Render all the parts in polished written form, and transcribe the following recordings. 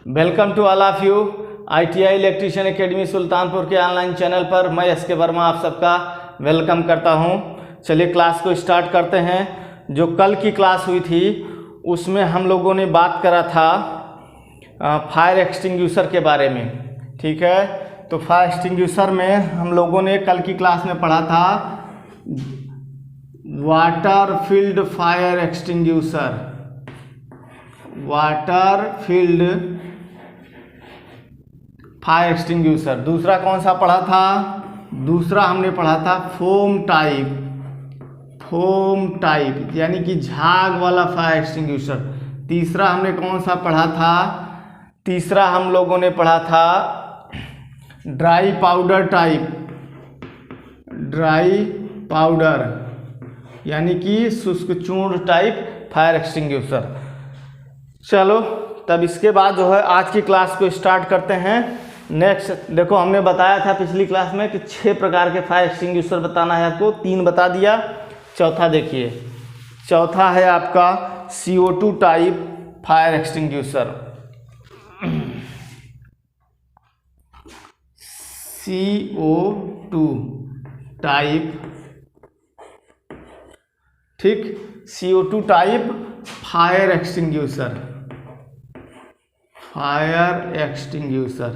Welcome to all of you ITI electrician academy Sultanpur के online channel पर मैं SK Verma आप सबका वेलकम करता हूं। चलिए क्लास को स्टार्ट करते हैं। जो कल की क्लास हुई थी उसमें हम लोगों ने बात करा था फायर एक्सटिंग्विशर के बारे में, ठीक है। तो फायर एक्सटिंग्विशर में हम लोगों ने कल की क्लास में पढ़ा था water field fire extinguisher, water field fire extinguisher. दूसरा कौन सा पढ़ा था? दूसरा हमने पढ़ा था फोम टाइप यानी कि झाग वाला फायर एक्सटिंग्विशर। तीसरा हमने कौन सा पढ़ा था? तीसरा हम लोगों ने पढ़ा था dry powder type, dry powder यानी कि शुष्क चूर्ण टाइप फायर एक्सटिंग्विशर। चलो तब इसके बाद जो है आज की क्लास को स्टार्ट करते हैं। नेक्स्ट देखो, हमने बताया था पिछली क्लास में कि 6 प्रकार के फायर एक्सटिंग्विशर बताना है आपको, 3 बता दिया। चौथा देखिए, चौथा है आपका CO2 type fire extinguisher. CO2 type, ठीक, CO2 type fire extinguisher, fire extinguisher.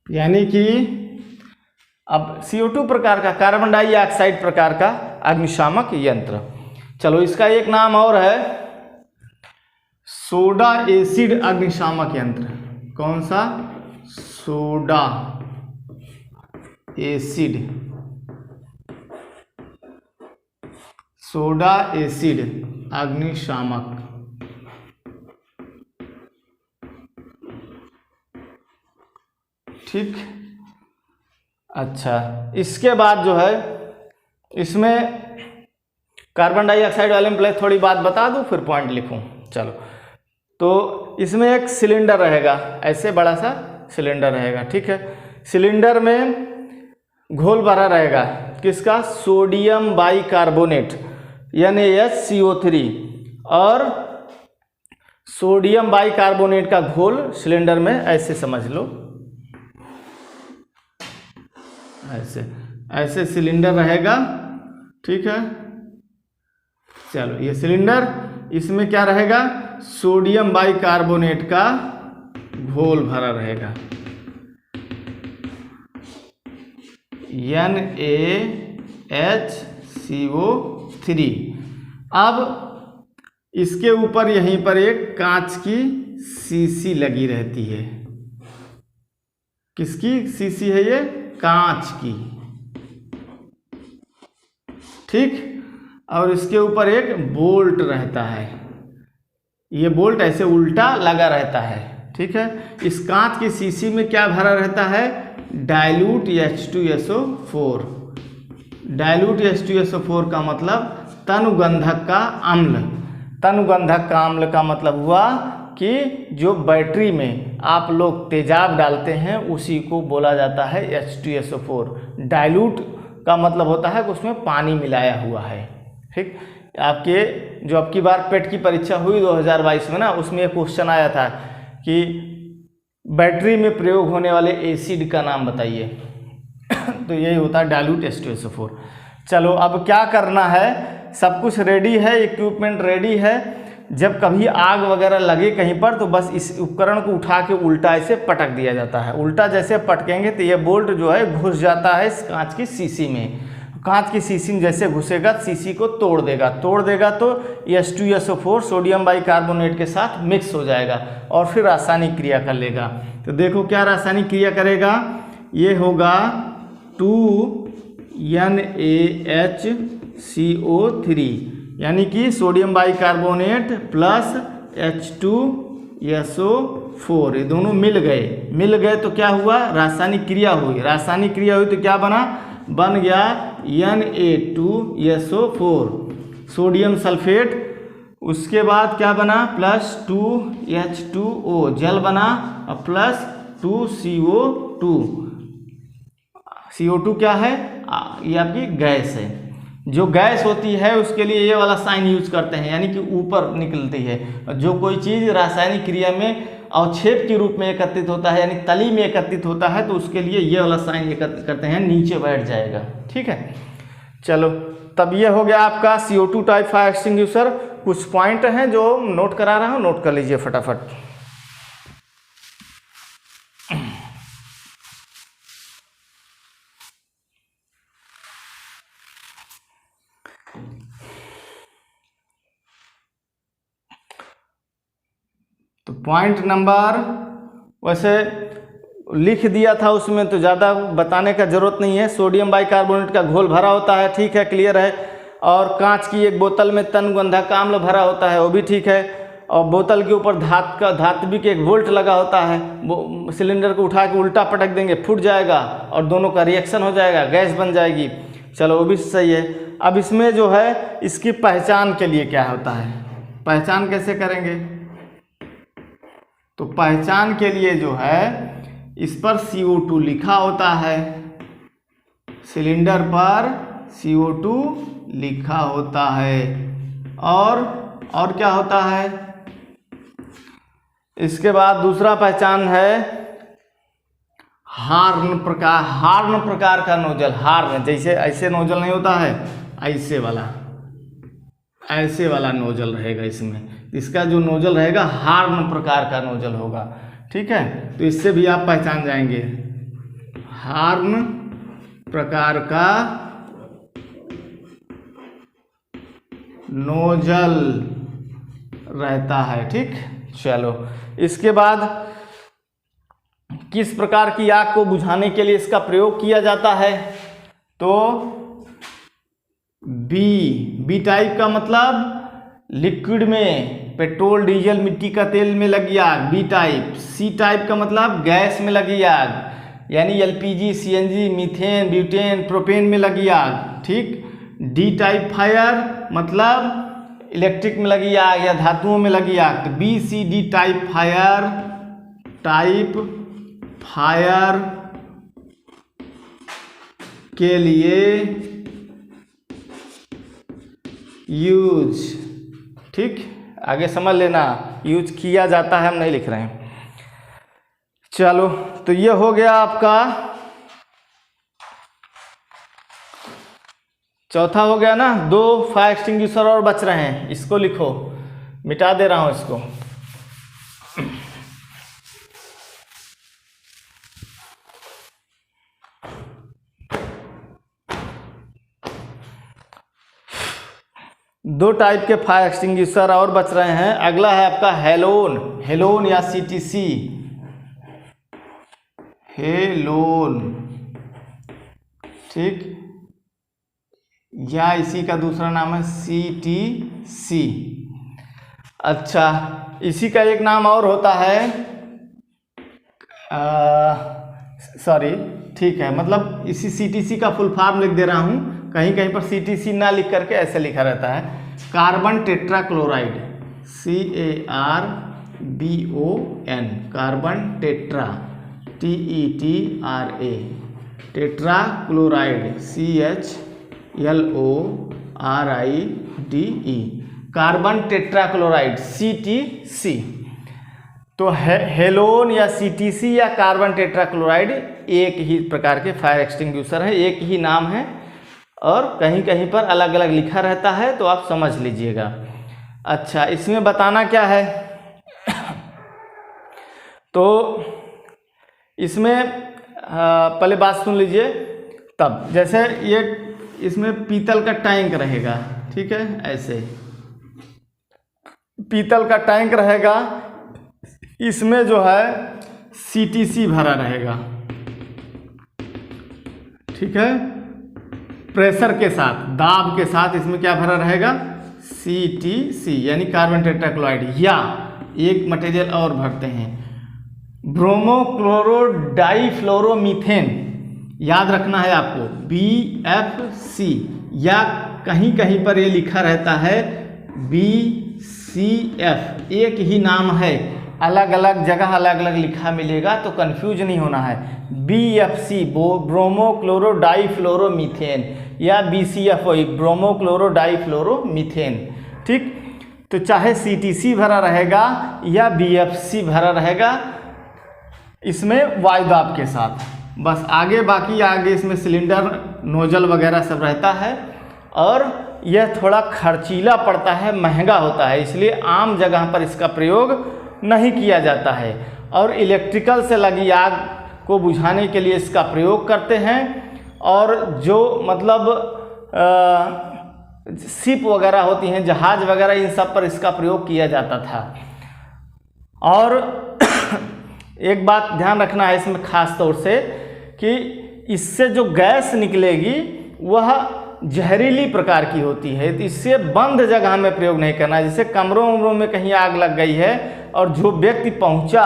यानी कि अब CO2 प्रकार का, कार्बन डाइऑक्साइड प्रकार का अग्निशामक यंत्र। चलो इसका एक नाम और है सोडा एसिड अग्निशामक यंत्र। कौन सा? सोडा एसिड, सोडा एसिड अग्निशामक। ठीक, अच्छा। इसके बाद जो है इसमें कार्बन डाइऑक्साइड वाले में पहले थोड़ी बात बता दूं फिर पॉइंट लिखूं। चलो, तो इसमें एक सिलेंडर रहेगा, ऐसे बड़ा सा सिलेंडर रहेगा, ठीक है। सिलेंडर में घोल भरा रहेगा, किसका? सोडियम बाइकार्बोनेट NaHCO3, और सोडियम बाइकार्बोनेट का घोल सिलेंडर में ऐसे समझ लो, ऐसे ऐसे सिलेंडर रहेगा, ठीक है। चलो ये सिलेंडर, इसमें क्या रहेगा? सोडियम बाइकार्बोनेट का घोल भरा रहेगा, NaHCO3। अब इसके ऊपर यहीं पर एक कांच की शीशी लगी रहती है। किसकी शीशी है ये? कांच की, ठीक। और इसके ऊपर एक बोल्ट रहता है, ये बोल्ट ऐसे उल्टा लगा रहता है, ठीक है। इस कांच की शीशी में क्या भरा रहता है? Dilute H2SO4। डाइल्यूट H2SO4 का मतलब तनुगंधक का अम्ल। तनुगंधक का अम्ल का मतलब हुआ कि जो बैटरी में आप लोग तेजाब डालते हैं उसी को बोला जाता है H2SO4। डाइल्यूट का मतलब होता है कि उसमें पानी मिलाया हुआ है, ठीक। आपके जो आपकी बार पेट की परीक्षा हुई 2022 में ना, उसमें एक क्वेश्चन आया था कि बैटरी में प्रयोग होने वाले एसिड का नाम बताइए तो यही होता है डाइल्यूट H2SO4। चलो अब क्या करना है, सब कुछ रेडी है, इक्विपमेंट रेडी है। जब कभी आग वगैरह लगे कहीं पर तो बस इस उपकरण को उठा के उल्टा ऐसे पटक दिया जाता है। उल्टा जैसे पटकेंगे तो ये बोल्ट जो है घुस जाता है इस कांच की शीशी में। कांच की शीशी में जैसे घुसेगा शीशी को तोड़ देगा तो H2SO4 सोडियम बाइकार्बोनेट के साथ मिक्स हो जाएगा और फिर रासायनिक क्रिया कर लेगा। तो देखो क्या रासायनिक क्रिया करेगा, ये होगा 2NaHCO3 यानी कि सोडियम बाइकार्बोनेट प्लस H2SO4, ये दोनों मिल गए तो क्या हुआ? रासायनिक क्रिया हुई। रासायनिक क्रिया हुई तो क्या बना? बन गया Na2SO4 सोडियम सल्फेट। उसके बाद क्या बना? प्लस 2H2O जल बना और प्लस 2CO2। CO2 क्या है? ये आपकी गैस है। जो गैस होती है उसके लिए ये वाला साइन यूज करते हैं, यानी कि ऊपर निकलती है। जो कोई चीज़ रासायनिक क्रिया में अवक्षेप के रूप में एकत्रित होता है, यानी तली में एकत्रित होता है, तो उसके लिए ये वाला साइन एकत्रित करते हैं, नीचे बैठ जाएगा। ठीक है, चलो तब ये हो गया आपका CO2 टाइप फायर एक्सटिंग्विशर। कुछ पॉइंट हैं जो नोट करा रहा हूँ, नोट कर लीजिए फटाफट। तो पॉइंट नंबर वैसे लिख दिया था उसमें, तो ज़्यादा बताने का ज़रूरत नहीं है। सोडियम बाइकार्बोनेट का घोल भरा होता है, ठीक है, क्लियर है। और कांच की एक बोतल में तनगंधक अम्ल भरा होता है, वो भी ठीक है। और बोतल के ऊपर धात्विक एक वोल्ट लगा होता है। वो सिलेंडर को उठा के उल्टा पटक देंगे, फूट जाएगा और दोनों का रिएक्शन हो जाएगा, गैस बन जाएगी। चलो वो भी सही है। अब इसमें जो है इसकी पहचान के लिए क्या होता है, पहचान कैसे करेंगे? तो पहचान के लिए जो है इस पर CO2 लिखा होता है, सिलेंडर पर CO2 लिखा होता है। और क्या होता है? इसके बाद दूसरा पहचान है हार्न प्रकार का नोजल। हार्न जैसे ऐसे नोजल नहीं होता है, ऐसे वाला नोजल रहेगा इसमें। इसका जो नोजल रहेगा हार्न प्रकार का नोजल होगा, ठीक है। तो इससे भी आप पहचान जाएंगे, हार्न प्रकार का नोजल रहता है, ठीक। चलो इसके बाद किस प्रकार की आग को बुझाने के लिए इसका प्रयोग किया जाता है? तो बी टाइप का मतलब लिक्विड में, पेट्रोल डीजल मिट्टी का तेल में लगी आग, बी टाइप। सी टाइप का मतलब गैस में लगी आग, यानी LPG, CNG, methane, butane, propane में लगी आग, ठीक। डी टाइप फायर मतलब इलेक्ट्रिक में लगी आग या धातुओं में लगी आग। तो BCD टाइप फायर के लिए यूज, ठीक, आगे समझ लेना, यूज किया जाता है, हम नहीं लिख रहे हैं। चलो तो ये हो गया आपका चौथा हो गया ना। 2 फायर एक्सटिंग्विशर और बच रहे हैं, इसको लिखो, मिटा दे रहा हूं इसको। दो टाइप के फायर एक्सटिंग्विशर और बच रहे हैं। अगला है आपका हेलोन या CTC, हेलोन, ठीक, या इसी का दूसरा नाम है CTC। अच्छा, इसी का एक नाम और होता है, सॉरी, ठीक है, मतलब इसी CTC का फुल फॉर्म लिख दे रहा हूँ। कहीं कहीं पर CTC ना लिख करके ऐसे लिखा रहता है, carbon tetrachloride, CARBON, carbon tetra, TETRA, tetrachloride, CHLORIDE, carbon tetrachloride, CTC। तो हेलोन या CTC या कार्बन टेट्राक्लोराइड एक ही प्रकार के फायर एक्सटिंग्विशर है, एक ही नाम है, और कहीं कहीं पर अलग अलग लिखा रहता है, तो आप समझ लीजिएगा। अच्छा, इसमें बताना क्या है? तो इसमें पहले बात सुन लीजिए। तब जैसे ये इसमें पीतल का टैंक रहेगा, ठीक है, ऐसे पीतल का टैंक रहेगा, इसमें जो है CTC भरा रहेगा, ठीक है, प्रेशर के साथ, दाब के साथ इसमें क्या भरा रहेगा? CTC, यानी कार्बन टेट्राक्लोराइड। या एक मटेरियल और भरते हैं, ब्रोमो क्लोरो डाइफ्लोरोमीथेन, याद रखना है आपको, BFC, या कहीं कहीं पर ये लिखा रहता है BCF, एक ही नाम है, अलग अलग जगह अलग अलग लिखा मिलेगा, तो कंफ्यूज नहीं होना है। BFC ब्रोमो क्लोरो डाईफ्लोरोमीथेन या BCF ब्रोमो क्लोरो डाईफ्लोरोमीथेन। ठीक, तो चाहे CTC भरा रहेगा या BFC भरा रहेगा इसमें वायुदाब के साथ, बस आगे बाकी आगे इसमें सिलेंडर नोजल वगैरह सब रहता है, और यह थोड़ा खर्चीला पड़ता है, महंगा होता है, इसलिए आम जगह पर इसका प्रयोग नहीं किया जाता है। और इलेक्ट्रिकल से लगी आग को बुझाने के लिए इसका प्रयोग करते हैं, और जो मतलब शिप वगैरह होती हैं, जहाज वगैरह, इन सब पर इसका प्रयोग किया जाता था। और एक बात ध्यान रखना है इसमें खास तौर से कि इससे जो गैस निकलेगी वह जहरीली प्रकार की होती है, तो इससे बंद जगह में प्रयोग नहीं करना है। जैसे कमरों उमरों में कहीं आग लग गई है और जो व्यक्ति पहुंचा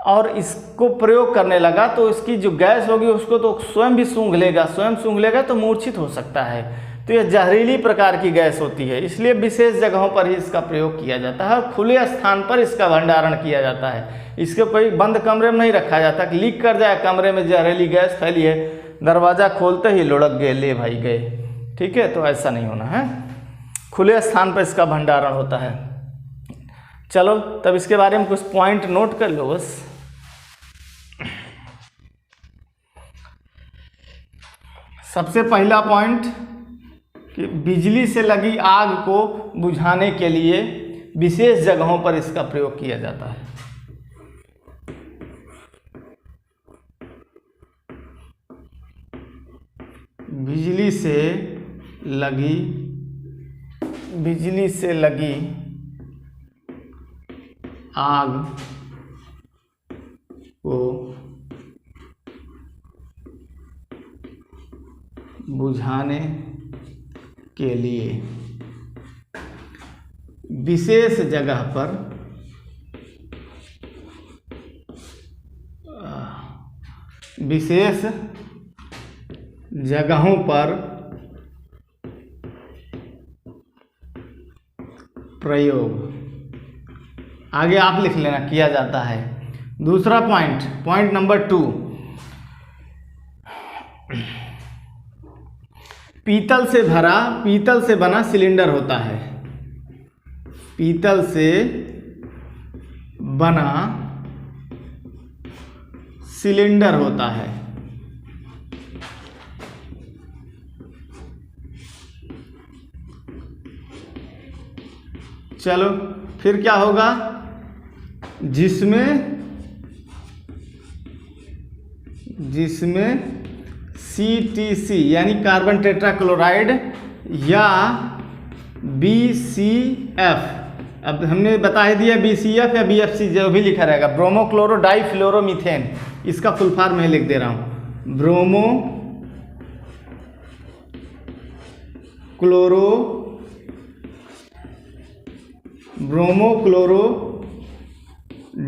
और इसको प्रयोग करने लगा, तो इसकी जो गैस होगी उसको तो स्वयं भी सूंघ लेगा तो मूर्छित हो सकता है। तो यह जहरीली प्रकार की गैस होती है, इसलिए विशेष जगहों पर ही इसका प्रयोग किया जाता है और खुले स्थान पर इसका भंडारण किया जाता है। इसको कोई बंद कमरे में नहीं रखा जाता कि लीक कर जाए, कमरे में जहरीली गैस फैली है, दरवाज़ा खोलते ही लुढ़क गए, ले भाई गए। ठीक है, तो ऐसा नहीं होना है, खुले स्थान पर इसका भंडारण होता है। चलो तब इसके बारे में कुछ पॉइंट नोट कर लो बस। सबसे पहला पॉइंट कि बिजली से लगी आग को बुझाने के लिए विशेष जगहों पर इसका प्रयोग किया जाता है। बिजली से लगी आग को बुझाने के लिए विशेष जगह पर विशेष जगहों पर प्रयोग, आगे आप लिख लेना, किया जाता है। दूसरा पॉइंट नंबर 2, पीतल से बना सिलेंडर होता है। पीतल से बना सिलेंडर होता है। चलो फिर क्या होगा, जिसमें CTC यानी कार्बन टेट्राक्लोराइड या BCF, अब हमने बता ही दिया BCF या BFC जो भी लिखा रहेगा, ब्रोमो क्लोरो डाईफ्लोरोमीथेन, इसका फुल फॉर्म मैं लिख दे रहा हूँ, ब्रोमो क्लोरो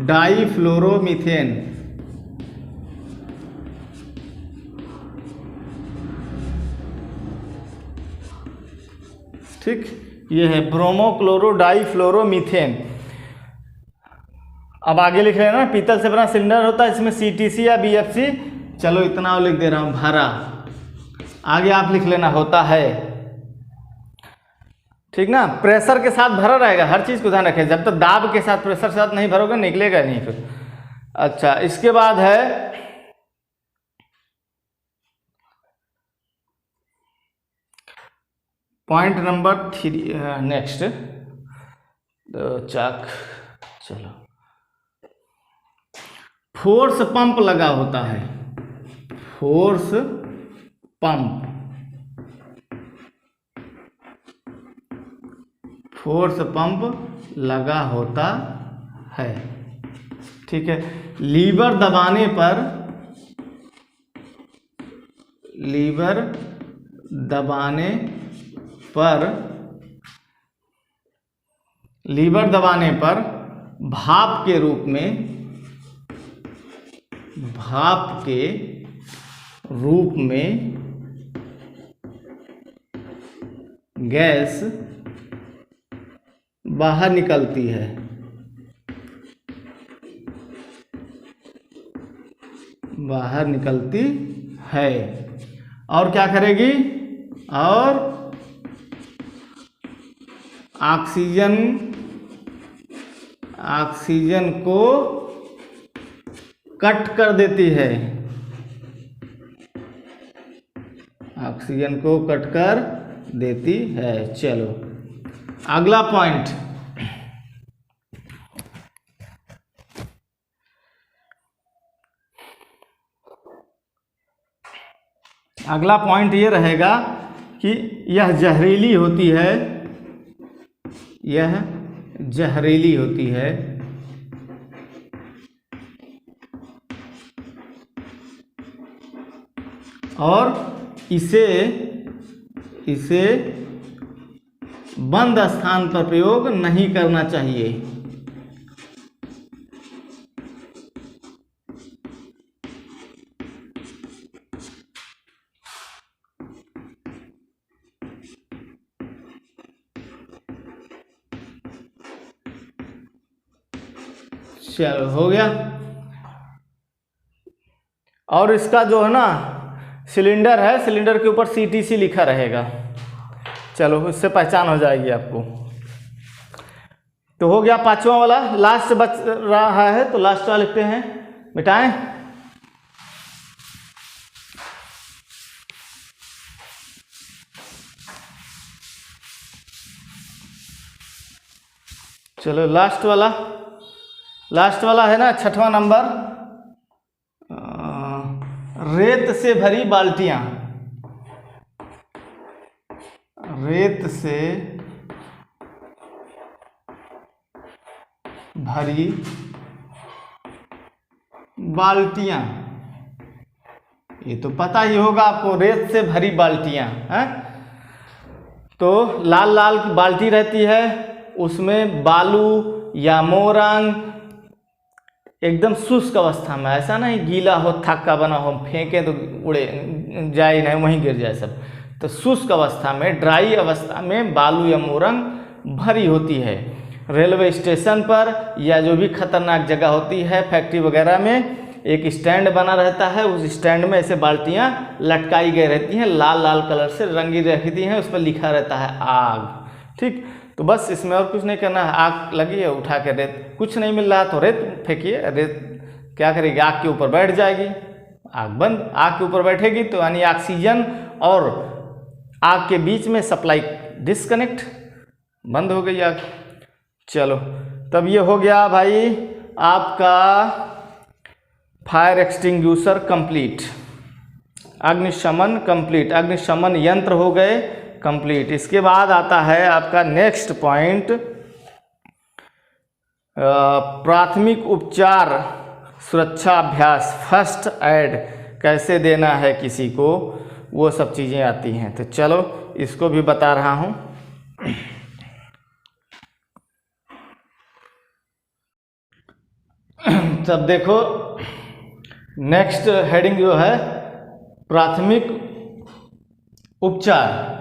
डाईफ्लोरोमीथेन। ठीक, ये है ब्रोमो क्लोरो डाईफ्लोरोमीथेन। अब आगे लिख लेना, पीतल से बना सिलेंडर होता है, इसमें CTC या BFC, चलो इतना और लिख दे रहा हूँ, भरा। आगे आप लिख लेना, होता है। ठीक ना, प्रेशर के साथ भरा रहेगा, हर चीज़ को ध्यान रखें, जब तक दाब के साथ प्रेशर के साथ नहीं भरोगे निकलेगा नहीं फिर। अच्छा, इसके बाद है पॉइंट नंबर 3, नेक्स्ट चक, चलो, फोर्स पंप लगा होता है। फोर्स पंप लगा होता है। ठीक है, लीवर दबाने पर भाप के रूप में गैस बाहर निकलती है। बाहर निकलती है। और क्या करेगी? और ऑक्सीजन को कट कर देती है। ऑक्सीजन को कट कर देती है। चलो अगला पॉइंट, अगला पॉइंट ये रहेगा कि यह जहरीली होती है, यह जहरीली होती है। और इसे बंद स्थान पर प्रयोग नहीं करना चाहिए। चलो हो गया। और इसका जो है ना सिलेंडर है, सिलेंडर के ऊपर CTC लिखा रहेगा। चलो इससे पहचान हो जाएगी आपको। तो हो गया पांचवा वाला। लास्ट बच रहा है तो लास्ट वाला लिखते हैं, मिटाएं। चलो लास्ट वाला है ना, छठवां नंबर, रेत से भरी बाल्टियां। रेत से भरी बाल्टियां, ये तो पता ही होगा आपको, रेत से भरी बाल्टियां हैं। तो लाल लाल की बाल्टी रहती है, उसमें बालू या मोरंग एकदम शुष्क अवस्था में, ऐसा नहीं गीला हो, थक्का बना हो, फेंके तो उड़े जाए नहीं, वहीं गिर जाए सब। तो शुष्क अवस्था में, ड्राई अवस्था में बालू या मोरंग भरी होती है। रेलवे स्टेशन पर या जो भी खतरनाक जगह होती है, फैक्ट्री वगैरह में, एक स्टैंड बना रहता है, उस स्टैंड में ऐसे बाल्टियां लटकाई गई रहती हैं, लाल लाल कलर से रंगी रहती हैं, उस पर लिखा रहता है आग। ठीक, तो बस इसमें और कुछ नहीं करना है। आग लगी है, उठा के रेत, कुछ नहीं मिल रहा तो रेत फेंकिए, रेत क्या करेगी? आग के ऊपर बैठ जाएगी, आग बंद। आग के ऊपर बैठेगी तो यानी ऑक्सीजन और आग के बीच में सप्लाई डिस्कनेक्ट, बंद हो गई आग। चलो तब ये हो गया भाई आपका फायर एक्सटिंग्विशर कंप्लीट, अग्निशमन कंप्लीट, अग्निशमन यंत्र हो गए कंप्लीट। इसके बाद आता है आपका नेक्स्ट पॉइंट, प्राथमिक उपचार सुरक्षा अभ्यास, फर्स्ट एड कैसे देना है किसी को, वो सब चीज़ें आती हैं। तो चलो इसको भी बता रहा हूँ। तब देखो नेक्स्ट हेडिंग जो है प्राथमिक उपचार।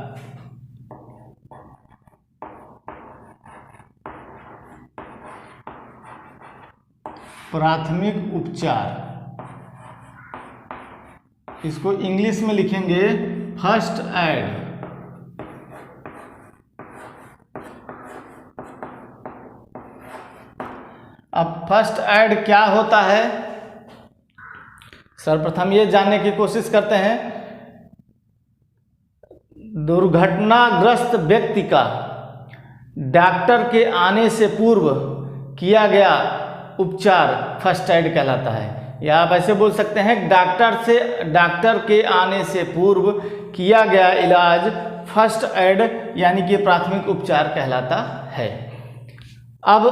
प्राथमिक उपचार, इसको इंग्लिश में लिखेंगे फर्स्ट एड। अब फर्स्ट एड क्या होता है, सर्वप्रथम ये जानने की कोशिश करते हैं। दुर्घटनाग्रस्त व्यक्ति का डॉक्टर के आने से पूर्व किया गया उपचार फर्स्ट एड कहलाता है। या आप ऐसे बोल सकते हैं, डॉक्टर के आने से पूर्व किया गया इलाज फर्स्ट एड यानी कि प्राथमिक उपचार कहलाता है। अब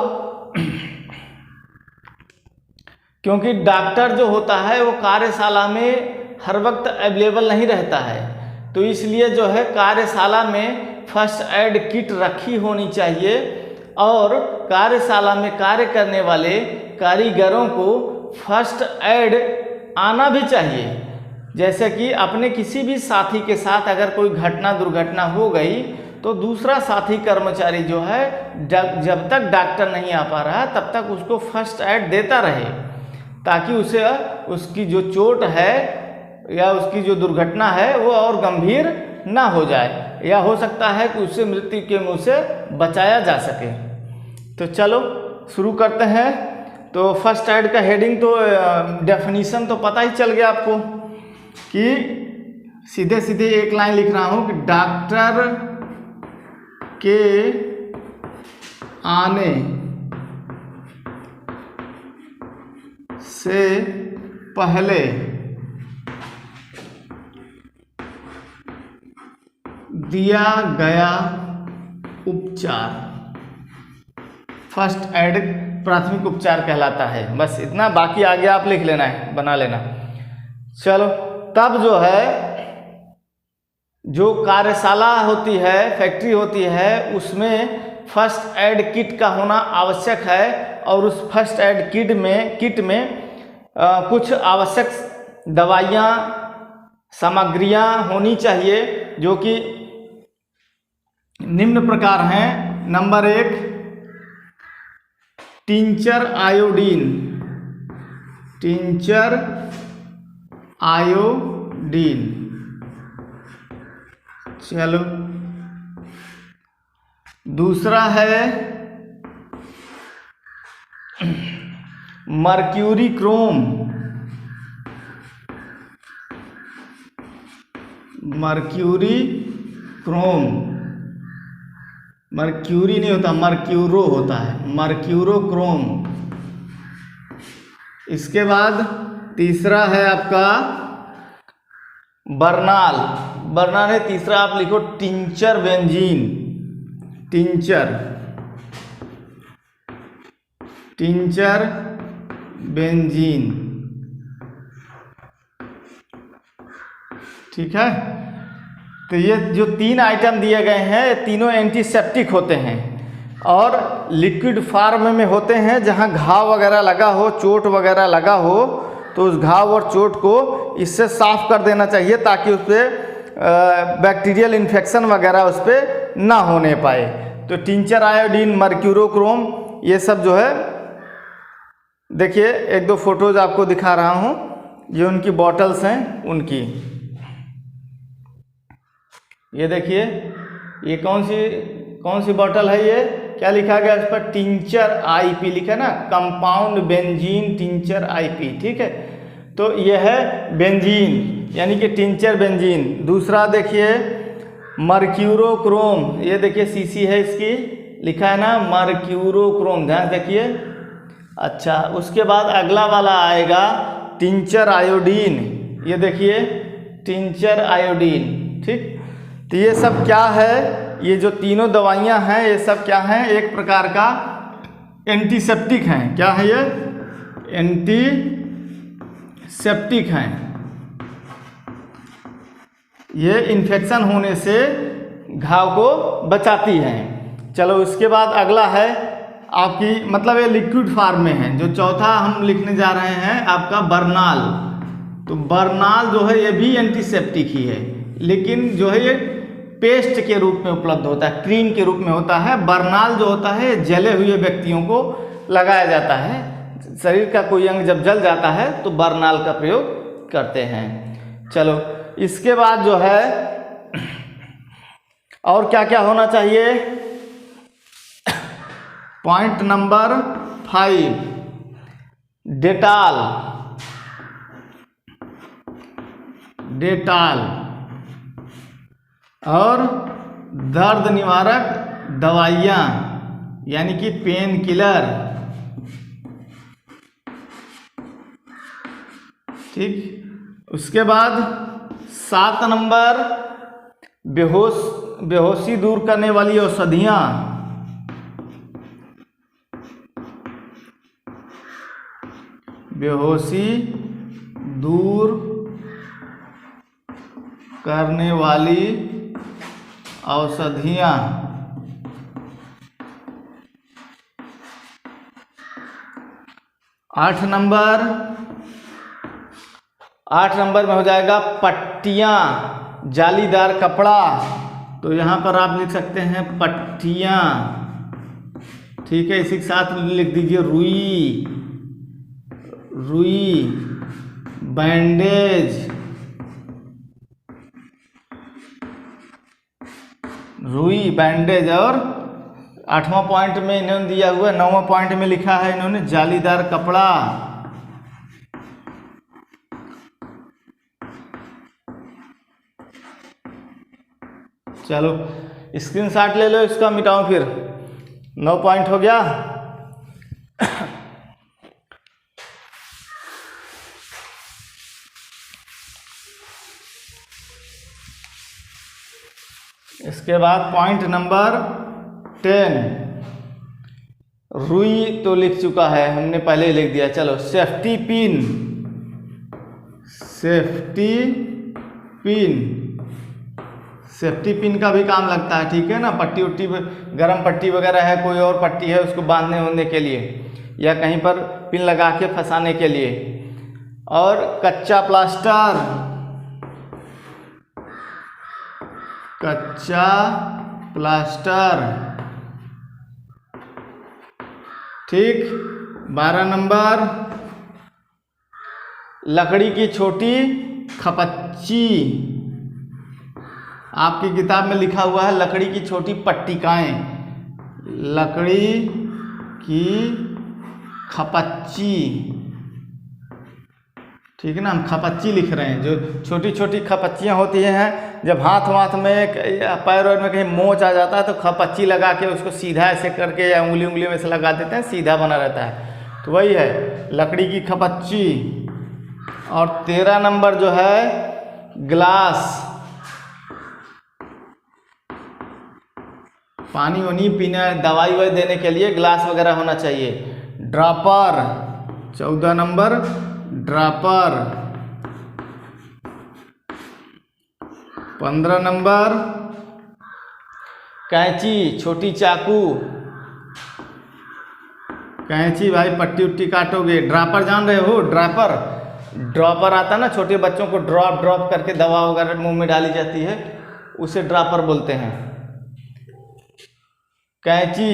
क्योंकि डॉक्टर जो होता है वो कार्यशाला में हर वक्त अवेलेबल नहीं रहता है, तो इसलिए जो है कार्यशाला में फर्स्ट एड किट रखी होनी चाहिए और कार्यशाला में कार्य करने वाले कारीगरों को फर्स्ट एड आना भी चाहिए। जैसे कि अपने किसी भी साथी के साथ अगर कोई दुर्घटना हो गई तो दूसरा साथी कर्मचारी जो है जब तक डॉक्टर नहीं आ पा रहा तब तक उसको फर्स्ट एड देता रहे, ताकि उसे उसकी जो चोट है या उसकी जो दुर्घटना है वो और गंभीर ना हो जाए, या हो सकता है कि उससे मृत्यु के मुंह से बचाया जा सके। तो चलो शुरू करते हैं। तो फर्स्ट एड का हेडिंग तो डेफिनेशन तो पता ही चल गया आपको कि सीधे सीधे एक लाइन लिख रहा हूँ कि डॉक्टर के आने से पहले दिया गया उपचार फर्स्ट एड प्राथमिक उपचार कहलाता है। बस इतना, बाकी आगे आप लिख लेना है, बना लेना। चलो तब जो है जो कार्यशाला होती है, फैक्ट्री होती है, उसमें फर्स्ट एड किट का होना आवश्यक है और उस फर्स्ट एड किट में कुछ आवश्यक दवाइयाँ सामग्रियाँ होनी चाहिए जो कि निम्न प्रकार हैं। Number 1 tincture iodine, tincture iodine. चलो दूसरा है mercury Chrome, mercury Chrome, mercury नहीं होता, मर्क्यूरो होता है, मर्क्यूरो क्रोम। इसके बाद तीसरा है आपका बर्नाल, बर्नाल है तीसरा, आप लिखो tincture benzene, tincture, tincture benzene. ठीक है, तो ये जो 3 आइटम दिए गए हैं, ये तीनों एंटीसेप्टिक होते हैं और लिक्विड फॉर्म में होते हैं। जहाँ घाव वगैरह लगा हो, चोट वगैरह लगा हो, तो उस घाव और चोट को इससे साफ कर देना चाहिए ताकि उस पर बैक्टीरियल इन्फेक्शन वगैरह उस पर ना होने पाए। तो टिंचर आयोडीन, मर्क्यूरोक्रोम, ये सब जो है, देखिए 1-2 फोटोज आपको दिखा रहा हूँ, ये उनकी बॉटल्स हैं उनकी। ये देखिए, ये कौन सी बॉटल है, ये क्या लिखा गया इस पर, टिंचर आईपी लिखा है ना, कंपाउंड बेंजीन टिंचर आईपी। ठीक है, तो ये है बेंजीन यानी कि टिंचर बेंजीन। दूसरा देखिए मर्क्यूरोक्रोम, ये देखिए सीसी है इसकी, लिखा है ना मर्क्यूरोक्रोम, ध्यान देखिए। अच्छा, उसके बाद अगला वाला आएगा टिंचर आयोडीन, ये देखिए टिंचर आयोडीन। ठीक, तो ये सब क्या है, ये जो तीनों दवाइयाँ हैं ये सब क्या हैं, एक प्रकार का एंटीसेप्टिक हैं। क्या है ये, एंटीसेप्टिक हैं। ये इन्फेक्शन होने से घाव को बचाती हैं। चलो उसके बाद अगला है आपकी, मतलब ये लिक्विड फॉर्म में है। जो चौथा हम लिखने जा रहे हैं आपका बर्नाल। तो बर्नाल जो है ये भी एंटीसेप्टिक ही है, लेकिन जो है ये पेस्ट के रूप में उपलब्ध होता है, क्रीम के रूप में होता है। बर्नाल जो होता है जले हुए व्यक्तियों को लगाया जाता है। शरीर का कोई अंग जब जल जाता है तो बर्नाल का प्रयोग करते हैं। चलो इसके बाद जो है और क्या क्या होना चाहिए, पॉइंट नंबर 5 डेटॉल, डेटॉल और दर्द निवारक दवाइयाँ यानी कि पेन किलर। ठीक, उसके बाद 7 नंबर बेहोशी दूर करने वाली औषधियाँ। बेहोशी दूर करने वाली औषधियाँ। 8 नंबर में हो जाएगा पट्टियाँ, जालीदार कपड़ा। तो यहाँ पर आप लिख सकते हैं पट्टियाँ। ठीक है, इसी के साथ लिख दीजिए रुई, रुई, बैंडेज, रुई, बैंडेज। और 8वां पॉइंट में इन्होंने दिया हुआ है, 9वां पॉइंट में लिखा है इन्होंने जालीदार कपड़ा। चलो स्क्रीनशॉट ले लो इसका, मिटाओ फिर। 9 पॉइंट हो गया। इसके बाद पॉइंट नंबर 10, रुई तो लिख चुका है हमने, पहले ही लिख दिया। चलो safety pin, safety pin, safety pin का भी काम लगता है, ठीक है ना। पट्टी उट्टी, गरम पट्टी वगैरह है, कोई और पट्टी है उसको बांधने होने के लिए, या कहीं पर पिन लगा के फंसाने के लिए। और कच्चा प्लास्टर, कच्चा प्लास्टर, ठीक। 12 नंबर लकड़ी की छोटी खपच्ची, आपकी किताब में लिखा हुआ है लकड़ी की छोटी पट्टिकाएं, लकड़ी की खपच्ची, ठीक है ना। हम खपच्ची लिख रहे हैं, जो छोटी छोटी खपच्चियाँ होती हैं, जब हाथ वाथ में, पैर वैर में कहीं मोच आ जाता है तो खपच्ची लगा के उसको सीधा ऐसे करके या उंगली उंगली में से लगा देते हैं, सीधा बना रहता है, तो वही है लकड़ी की खपच्ची। और 13 नंबर जो है ग्लास, पानी वानी पीना, दवाई ववाई देने के लिए ग्लास वगैरह होना चाहिए। Dropper, 14 number dropper. 15 नंबर कैंची, छोटी चाकू, कैंची भाई पट्टी उट्टी काटोगे। ड्रॉपर जान रहे हो, ड्रॉपर, ड्रॉपर आता ना, छोटे बच्चों को ड्रॉप ड्रॉप करके दवा वगैरह मुंह में डाली जाती है, उसे ड्रॉपर बोलते हैं। कैंची,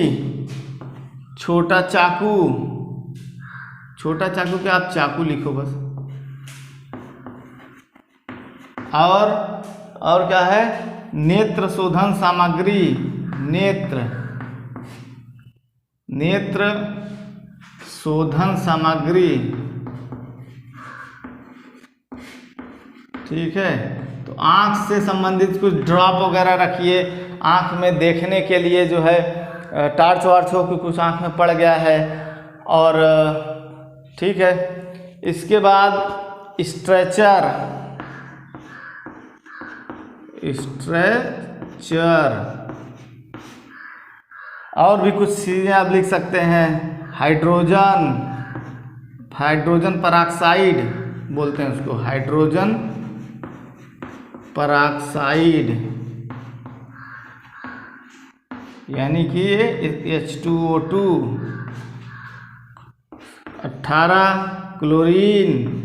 छोटा चाकू, छोटा चाकू क्या, आप चाकू लिखो बस। और क्या है, नेत्र शोधन सामग्री, नेत्र, नेत्र शोधन सामग्री, ठीक है। तो आँख से संबंधित कुछ ड्रॉप वगैरह रखिए, आँख में देखने के लिए जो है, टार्च वार्च हो कि कुछ आँख में पड़ गया है, और ठीक है। इसके बाद स्ट्रेचर, स्ट्रेचर, और भी कुछ चीज़ें आप लिख सकते हैं। हाइड्रोजन, हाइड्रोजन पराक्साइड बोलते हैं उसको, हाइड्रोजन पराक्साइड, यानी कि H2O2। 18 क्लोरीन,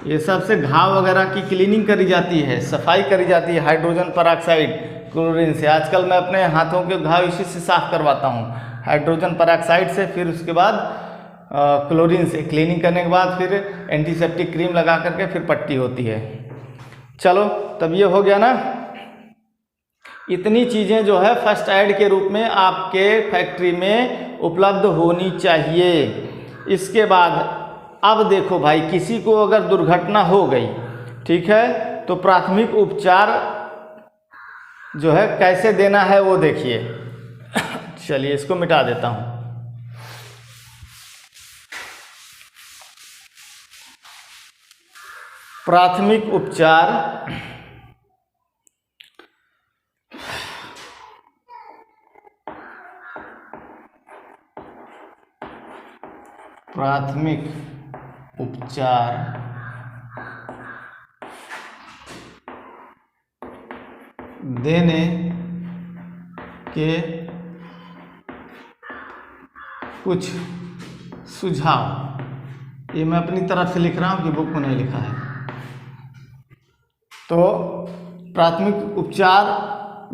ये सब से घाव वगैरह की क्लीनिंग करी जाती है, सफाई करी जाती है हाइड्रोजन पराक्साइड क्लोरीन से। आजकल मैं अपने हाथों के घाव इसी से साफ करवाता हूँ, हाइड्रोजन पराक्साइड से, फिर उसके बाद क्लोरीन से क्लीनिंग करने के बाद फिर एंटीसेप्टिक क्रीम लगा करके फिर पट्टी होती है। चलो तब ये हो गया ना। इतनी चीज़ें जो है फर्स्ट एड के रूप में आपके फैक्ट्री में उपलब्ध होनी चाहिए। इसके बाद अब देखो भाई, किसी को अगर दुर्घटना हो गई, ठीक है, तो प्राथमिक उपचार जो है कैसे देना है वो देखिए। चलिए इसको मिटा देता हूँ। प्राथमिक उपचार, प्राथमिक उपचार देने के कुछ सुझाव, ये मैं अपनी तरफ से लिख रहा हूँ कि बुक में नहीं लिखा है। तो प्राथमिक उपचार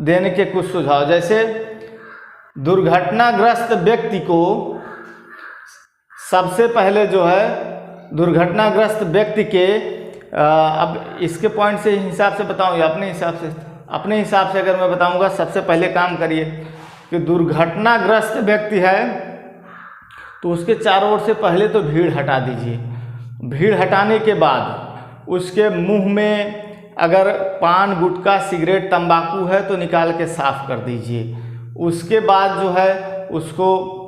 देने के कुछ सुझाव, जैसे दुर्घटनाग्रस्त व्यक्ति को सबसे पहले जो है दुर्घटनाग्रस्त व्यक्ति के अब इसके पॉइंट से हिसाब से बताऊँ या अपने हिसाब से अगर मैं बताऊँगा, सबसे पहले काम करिए कि दुर्घटनाग्रस्त व्यक्ति है तो उसके चारों ओर से पहले तो भीड़ हटा दीजिए। भीड़ हटाने के बाद उसके मुंह में अगर पान, गुटखा, सिगरेट, तंबाकू है तो निकाल के साफ कर दीजिए। उसके बाद जो है उसको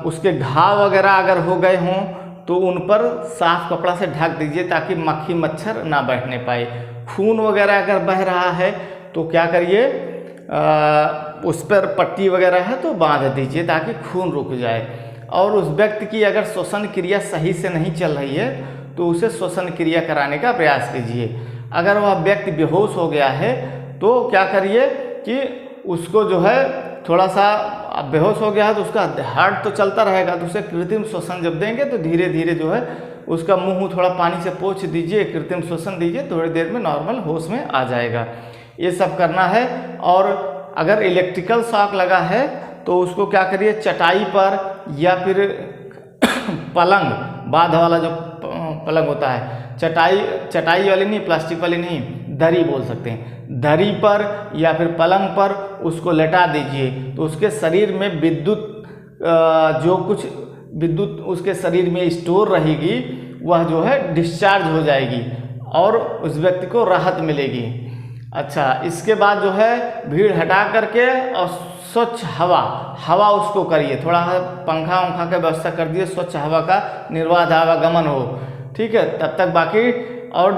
उसके घाव वगैरह अगर हो गए हों तो उन पर साफ कपड़ा से ढक दीजिए ताकि मक्खी मच्छर ना बैठने पाए। खून वगैरह अगर बह रहा है तो क्या करिए, उस पर पट्टी वगैरह है तो बांध दीजिए ताकि खून रुक जाए। और उस व्यक्ति की अगर श्वसन क्रिया सही से नहीं चल रही है तो उसे श्वसन क्रिया कराने का प्रयास कीजिए। अगर वह व्यक्ति बेहोश हो गया है तो क्या करिए कि उसको जो है थोड़ा सा, बेहोश हो गया है तो उसका हार्ट तो चलता रहेगा, तो उसे कृत्रिम श्वसन जब देंगे तो धीरे धीरे जो है उसका मुंह थोड़ा पानी से पोंछ दीजिए, कृत्रिम श्वसन दीजिए, थोड़ी देर में नॉर्मल होश में आ जाएगा। ये सब करना है। और अगर इलेक्ट्रिकल शॉक लगा है तो उसको क्या करिए, चटाई पर या फिर पलंग, बाध वाला जो पलंग होता है, चटाई वाली नहीं, प्लास्टिक वाली नहीं, दरी बोल सकते हैं, दरी पर या फिर पलंग पर उसको लेटा दीजिए। तो उसके शरीर में जो कुछ विद्युत उसके शरीर में स्टोर रहेगी वह जो है डिस्चार्ज हो जाएगी और उस व्यक्ति को राहत मिलेगी। अच्छा, इसके बाद जो है भीड़ हटा करके और स्वच्छ हवा उसको करिए, थोड़ा पंखा वंखा का व्यवस्था कर दिए, स्वच्छ हवा का निर्बाध आवागमन हो। ठीक है, तब तक बाकी और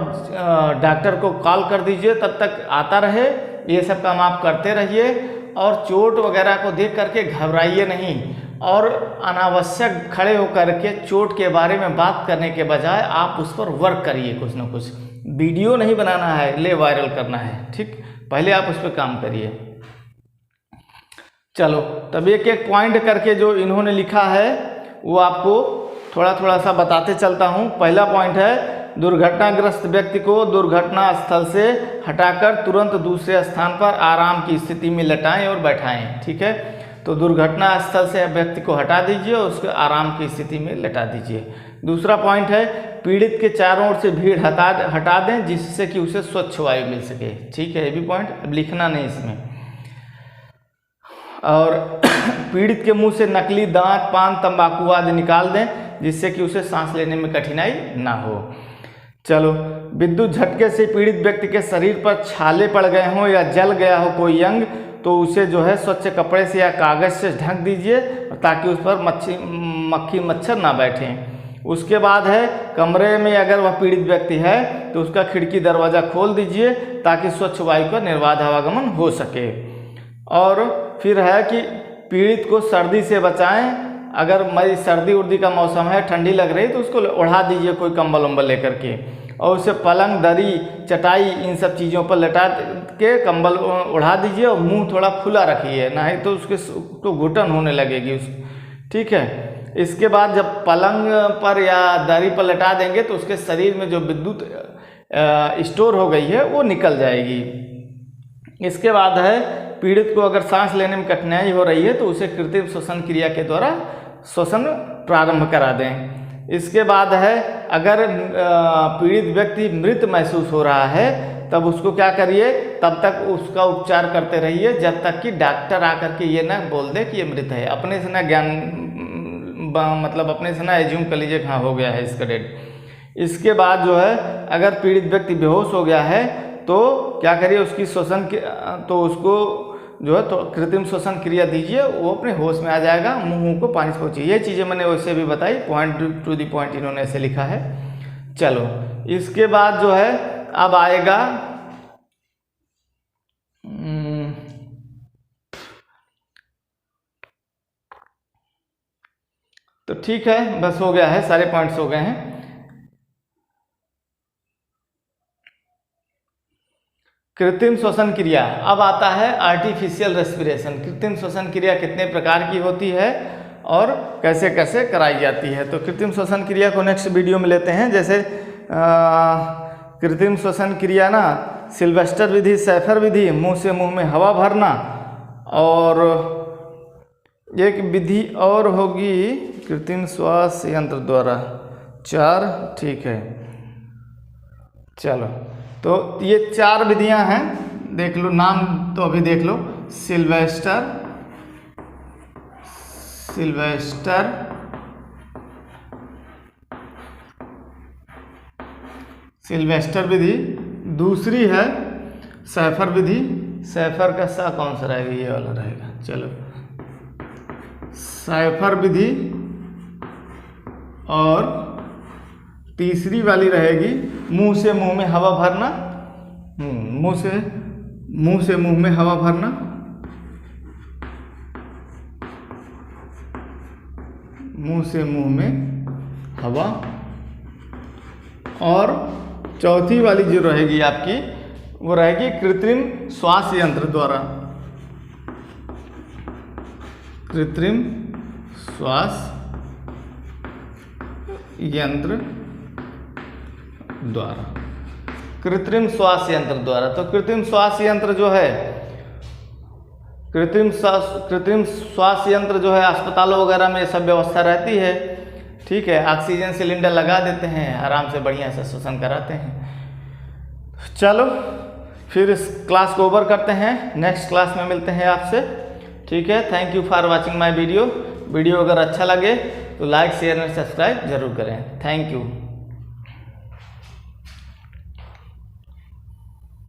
डॉक्टर को कॉल कर दीजिए, तब तक आता रहे। ये सब काम आप करते रहिए और चोट वगैरह को देख करके घबराइए नहीं और अनावश्यक खड़े होकर के चोट के बारे में बात करने के बजाय आप उस पर वर्क करिए। कुछ ना कुछ वीडियो नहीं बनाना है, ले वायरल करना है। ठीक, पहले आप उस पर काम करिए। चलो, तब एक एक पॉइंट करके जो इन्होंने लिखा है वो आपको थोड़ा थोड़ा सा बताते चलता हूँ। पहला पॉइंट है, दुर्घटनाग्रस्त व्यक्ति को दुर्घटना स्थल से हटाकर तुरंत दूसरे स्थान पर आराम की स्थिति में लेटाएं और बैठाएं। ठीक है, तो दुर्घटना स्थल से व्यक्ति को हटा दीजिए और उसको आराम की स्थिति में लेटा दीजिए। दूसरा पॉइंट है, पीड़ित के चारों ओर से भीड़ हटा दें जिससे कि उसे स्वच्छ वायु मिल सके। ठीक है, ये भी पॉइंट अब लिखना नहीं इसमें। और पीड़ित के मुंह से नकली दांत, पान, तंबाकू आदि निकाल दें जिससे कि उसे सांस लेने में कठिनाई ना हो। चलो, विद्युत झटके से पीड़ित व्यक्ति के शरीर पर छाले पड़ गए हों या जल गया हो कोई अंग तो उसे जो है स्वच्छ कपड़े से या कागज से ढक दीजिए ताकि उस पर मक्खी मच्छर ना बैठें। उसके बाद है, कमरे में अगर वह पीड़ित व्यक्ति है तो उसका खिड़की दरवाज़ा खोल दीजिए ताकि स्वच्छ वायु का निर्बाध आवागमन हो सके। और फिर है कि पीड़ित को सर्दी से बचाएं। अगर मई सर्दी उर्दी का मौसम है, ठंडी लग रही तो उसको ओढ़ा दीजिए कोई कंबल उम्बल लेकर के, और उसे पलंग, दरी, चटाई इन सब चीज़ों पर लेटा के कंबल ओढ़ा दीजिए और मुंह थोड़ा खुला रखिए, नहीं तो उसके तो घुटन होने लगेगी ठीक है। इसके बाद जब पलंग पर या दरी पर लेटा देंगे तो उसके शरीर में जो विद्युत स्टोर हो गई है वो निकल जाएगी। इसके बाद है, पीड़ित को अगर सांस लेने में कठिनाई हो रही है तो उसे कृत्रिम श्वसन क्रिया के द्वारा श्वसन प्रारंभ करा दें। इसके बाद है, अगर पीड़ित व्यक्ति मृत महसूस हो रहा है तब उसको क्या करिए, तब तक उसका उपचार करते रहिए जब तक कि डॉक्टर आकर के ये ना बोल दे कि ये मृत है। अपने से ना अपने से ना एज्यूम कर लीजिए हाँ हो गया है इसका डेड। इसके बाद जो है, अगर पीड़ित व्यक्ति बेहोश हो गया है तो क्या करिए, उसकी श्वसन तो उसको जो है तो कृत्रिम श्वसन क्रिया दीजिए, वो अपने होश में आ जाएगा। मुंह को पानी से पोंछिए। ये चीज़ें मैंने वैसे भी बताई, पॉइंट टू दी पॉइंट इन्होंने ऐसे लिखा है। चलो, इसके बाद जो है अब आएगा तो ठीक है, बस हो गया है, सारे पॉइंट्स हो गए हैं। कृत्रिम श्वसन क्रिया, अब आता है आर्टिफिशियल रेस्पिरेशन। कृत्रिम श्वसन क्रिया कितने प्रकार की होती है और कैसे कैसे कराई जाती है। तो कृत्रिम श्वसन क्रिया को नेक्स्ट वीडियो में लेते हैं। जैसे कृत्रिम श्वसन क्रिया ना, सिल्वेस्टर विधि, सैफर विधि, मुंह से मुंह में हवा भरना, और एक विधि और होगी कृत्रिम श्वास यंत्र द्वारा। 4 ठीक है। चलो, तो ये 4 विधियां हैं, देख लो नाम तो अभी देख लो। सिल्वेस्टर विधि। दूसरी है सैफर विधि। सैफर का सा कौन सा रहेगा, ये वाला रहेगा। चलो, सैफर विधि। और तीसरी वाली रहेगी मुंह से मुंह में हवा भरना। मुंह से मुंह में हवा भरना। मुंह से मुंह में हवा। और चौथी वाली जो रहेगी आपकी, वो रहेगी कृत्रिम श्वास यंत्र द्वारा। कृत्रिम श्वास यंत्र द्वारा। कृत्रिम श्वास यंत्र द्वारा। तो कृत्रिम श्वास यंत्र जो है, कृत्रिम श्वास यंत्र जो है अस्पतालों वगैरह में सब व्यवस्था रहती है। ठीक है, ऑक्सीजन सिलेंडर लगा देते हैं, आराम से बढ़िया से श्वसन कराते हैं। चलो, फिर इस क्लास को ओवर करते हैं, नेक्स्ट क्लास में मिलते हैं आपसे। ठीक है, thank you for watching my video. Video अगर अच्छा लगे तो लाइक शेयर एंड सब्सक्राइब जरूर करें। Thank you.